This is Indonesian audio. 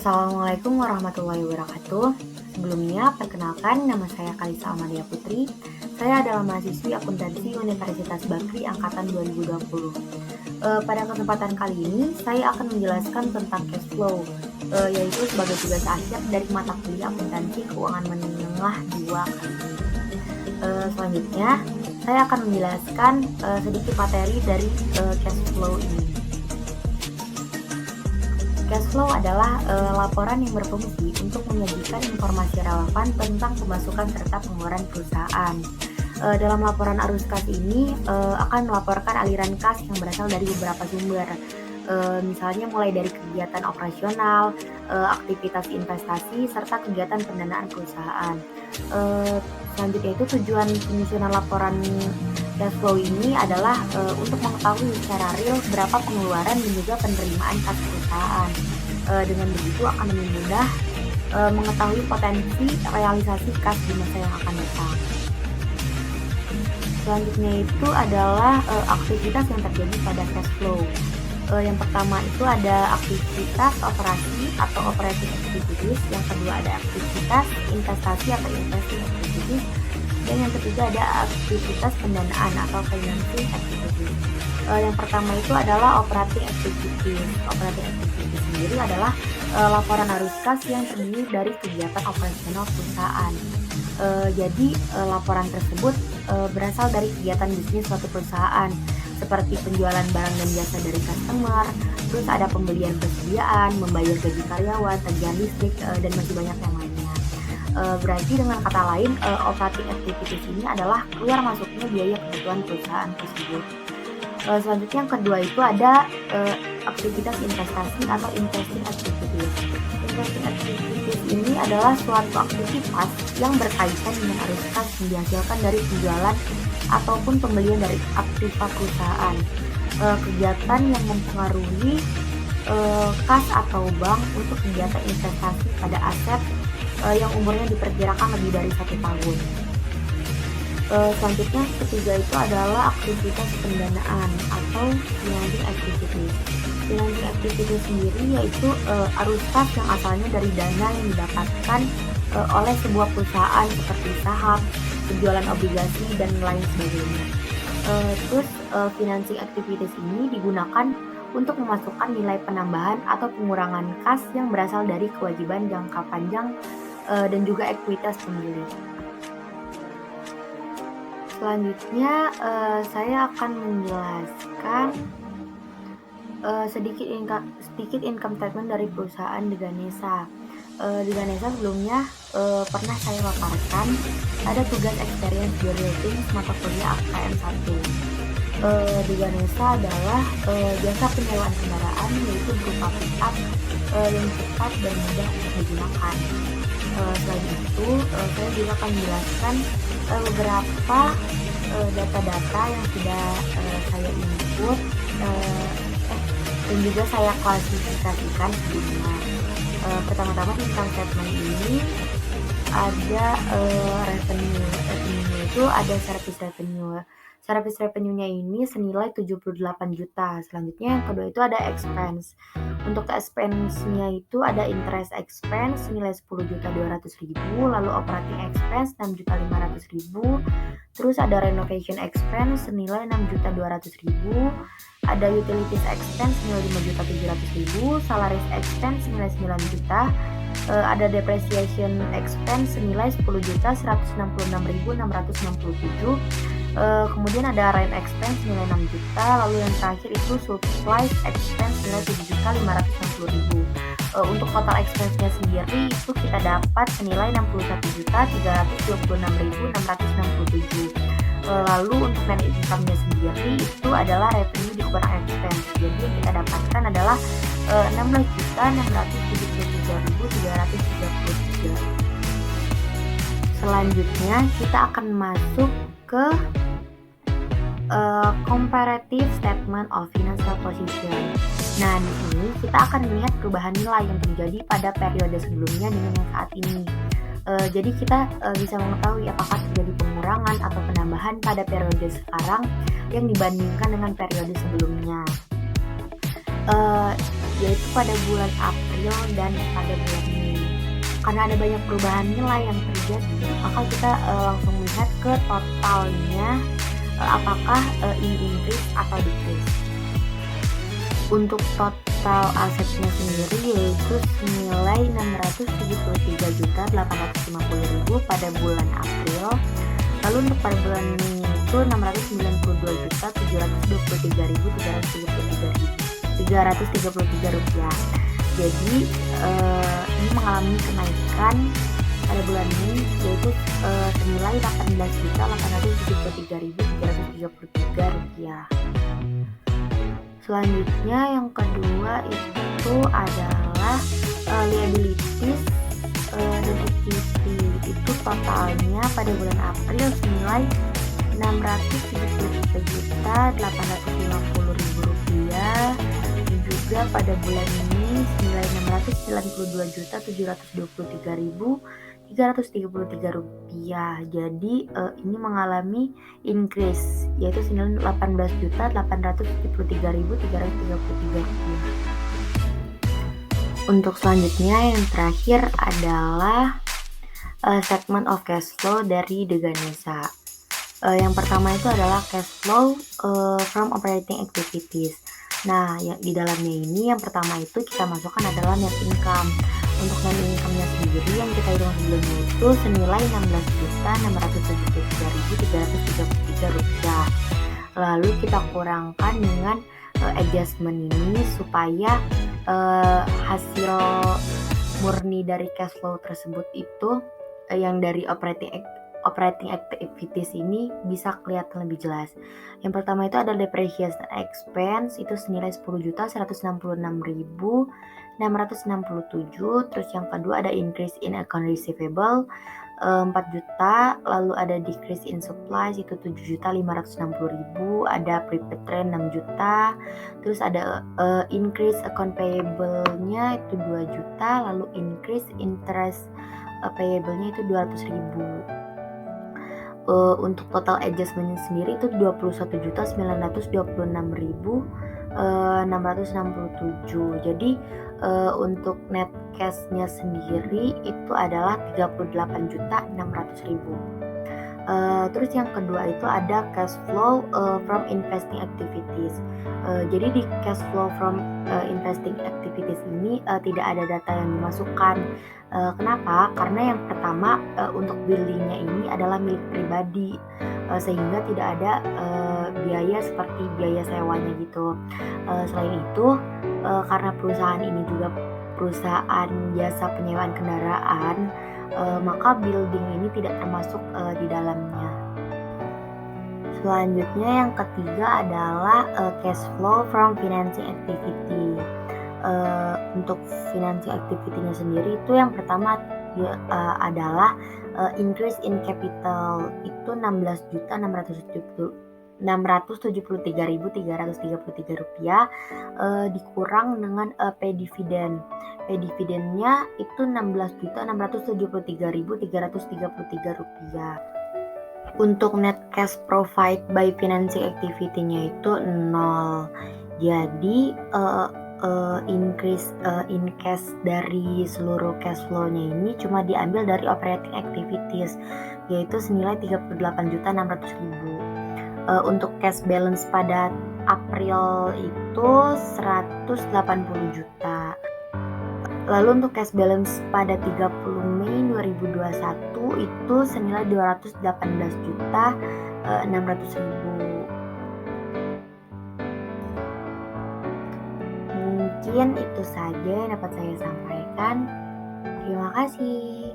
Assalamualaikum warahmatullahi wabarakatuh. Sebelumnya, perkenalkan nama saya Kalisa Amalia Putri. Saya adalah mahasiswi akuntansi Universitas Bakri Angkatan 2020. Pada kesempatan kali ini, saya akan menjelaskan tentang cash flow, yaitu sebagai tugas akhir dari mata kuliah akuntansi keuangan menengah 2 kali ini. Selanjutnya, saya akan menjelaskan sedikit materi dari cash flow ini. Cash flow adalah laporan yang berfungsi untuk menyajikan informasi relevan tentang pemasukan serta pengeluaran perusahaan. Dalam laporan arus kas ini akan melaporkan aliran kas yang berasal dari beberapa sumber, misalnya mulai dari kegiatan operasional, aktivitas investasi, serta kegiatan pendanaan perusahaan. Selanjutnya itu tujuan penyusunan laporan cash flow ini adalah untuk mengetahui secara real berapa pengeluaran dan juga penerimaan kas perusahaan. Dengan begitu akan lebih mudah mengetahui potensi realisasi kas di masa yang akan datang. Selanjutnya itu adalah aktivitas yang terjadi pada cash flow. Yang pertama itu ada aktivitas operasi atau operating activities, yang kedua ada aktivitas investasi atau investing activities, dan yang ketiga ada aktivitas pendanaan atau financing activities. Yang pertama itu adalah operating activities. Operating activities sendiri adalah laporan arus kas yang terdiri dari kegiatan operasional perusahaan. Jadi laporan tersebut berasal dari kegiatan bisnis suatu perusahaan, seperti penjualan barang dan jasa dari customer, terus ada pembelian persediaan, membayar gaji karyawan, tagihan listrik, dan masih banyak yang lainnya. Berarti dengan kata lain, operating activities ini adalah keluar masuknya biaya kebutuhan perusahaan tersebut. Selanjutnya yang kedua itu ada aktivitas investasi atau investing activities. Investing activities ini adalah suatu aktivitas yang berkaitan dengan arus kas yang dihasilkan dari penjualan ataupun pembelian dari aktiva perusahaan. Kegiatan yang mempengaruhi kas atau bank untuk kegiatan investasi pada aset yang umurnya diperkirakan lebih dari 1 tahun. Selanjutnya ketiga itu adalah aktivitas pendanaan atau financing activities. Financing activities sendiri yaitu arus kas yang asalnya dari dana yang didapatkan oleh sebuah perusahaan seperti saham, penjualan obligasi, dan lain sebagainya. Terus financing activities ini digunakan untuk memasukkan nilai penambahan atau pengurangan kas yang berasal dari kewajiban jangka panjang dan juga ekuitas pemilik. Selanjutnya saya akan menjelaskan sedikit income statement dari perusahaan di Ganesha. Di Ganesha sebelumnya pernah saya paparkan ada tugas experience bureauing mata kuliah AKM 1. Di Ganesha adalah jasa penyewaan kendaraan, yaitu berupa pick-up yang cepat dan mudah untuk digunakan. Selain itu, saya juga akan menjelaskan beberapa data-data yang sudah saya input dan juga saya klasifikasikan sebelumnya. Pertama-tama income statement ini ada revenue itu ada service revenue-nya ini senilai 78 juta. Selanjutnya yang kedua itu ada expense. Untuk expense-nya itu ada interest expense senilai 10.200.000, lalu operating expense 6.500.000, terus ada renovation expense senilai 6.200.000, ada utilities expense senilai 5.700.000, salaries expense senilai 9 juta, ada depreciation expense senilai 10.166.667, kemudian ada rent expense senilai 6 juta, lalu yang terakhir itu supplies expense senilai 7.560.000. Untuk total expense-nya sendiri itu kita dapat senilai 61.326.667. Lalu untuk net income-nya sendiri itu adalah revenue dikurang expense. Jadi yang kita dapatkan adalah 16.673.333. Selanjutnya kita akan masuk ke comparative statement of financial position. Nah, di sini kita akan melihat perubahan nilai yang terjadi pada periode sebelumnya dengan yang saat ini. Jadi kita bisa mengetahui apakah terjadi pengurangan atau penambahan pada periode sekarang yang dibandingkan dengan periode sebelumnya. yaitu pada bulan April dan pada bulan Mei. Karena ada banyak perubahan nilai yang terjadi, maka kita langsung melihat ke totalnya, apakah ini increase atau decrease. Untuk total asetnya sendiri yaitu senilai 673.850.000 pada bulan April. Lalu untuk pada bulan Mei itu 692.723.333 rupiah. Jadi ini mengalami kenaikan pada bulan Mei yaitu senilai 18.873.333 rupiah. Selanjutnya yang kedua itu adalah liabilities dan equity. Itu totalnya pada bulan April senilai 673.850.000 rupiah, dan juga pada bulan ini senilai 699.723.333 rupiah. Jadi ini mengalami increase yaitu senilai 18.873.333 rupiah. Untuk selanjutnya yang terakhir adalah segment of cash flow dari The Ganesha. Yang pertama itu adalah cash flow from operating activities. Nah, di dalamnya ini yang pertama itu kita masukkan adalah net income. Untuk net income-nya sendiri yang kita hitung sebelumnya itu senilai 16.673.333 rupiah. Lalu kita kurangkan dengan adjustment ini supaya hasil murni dari cash flow tersebut itu yang dari operating activities ini bisa kelihatan lebih jelas. Yang pertama itu ada depreciation expense, itu senilai 10.166.667. Terus yang kedua ada increase in account receivable 4 juta, lalu ada decrease in supplies itu 7.560.000, ada prepaid trend 6 juta, terus ada increase account payable-nya itu 2 juta, lalu increase interest payable-nya itu 200.000. Untuk total adjustment sendiri itu 21.926.667. Jadi untuk net cash-nya sendiri itu adalah 38.600.000. Terus yang kedua itu ada cash flow from investing activities. Jadi di cash flow from investing activities ini tidak ada data yang dimasukkan. Kenapa? Karena yang pertama untuk buildingnya ini adalah milik pribadi, sehingga tidak ada biaya seperti biaya sewanya gitu. Selain itu karena perusahaan ini juga perusahaan jasa penyewaan kendaraan, maka building ini tidak termasuk di dalamnya. Selanjutnya yang ketiga adalah cash flow from financing activity. Untuk financing activity-nya sendiri itu yang pertama adalah increase in capital itu 16.673.333 rupiah, dikurang dengan pay dividend. Pay dividennya itu 16.673.333 rupiah. Untuk net cash provide by financing activity-nya itu 0. Jadi increase in cash dari seluruh cash flow-nya ini cuma diambil dari operating activities yaitu senilai 38.600.000. Untuk cash balance pada April itu 180 juta. Lalu untuk cash balance pada 30 Mei 2021 itu senilai 218.600.000. Mungkin itu saja yang dapat saya sampaikan. Terima kasih.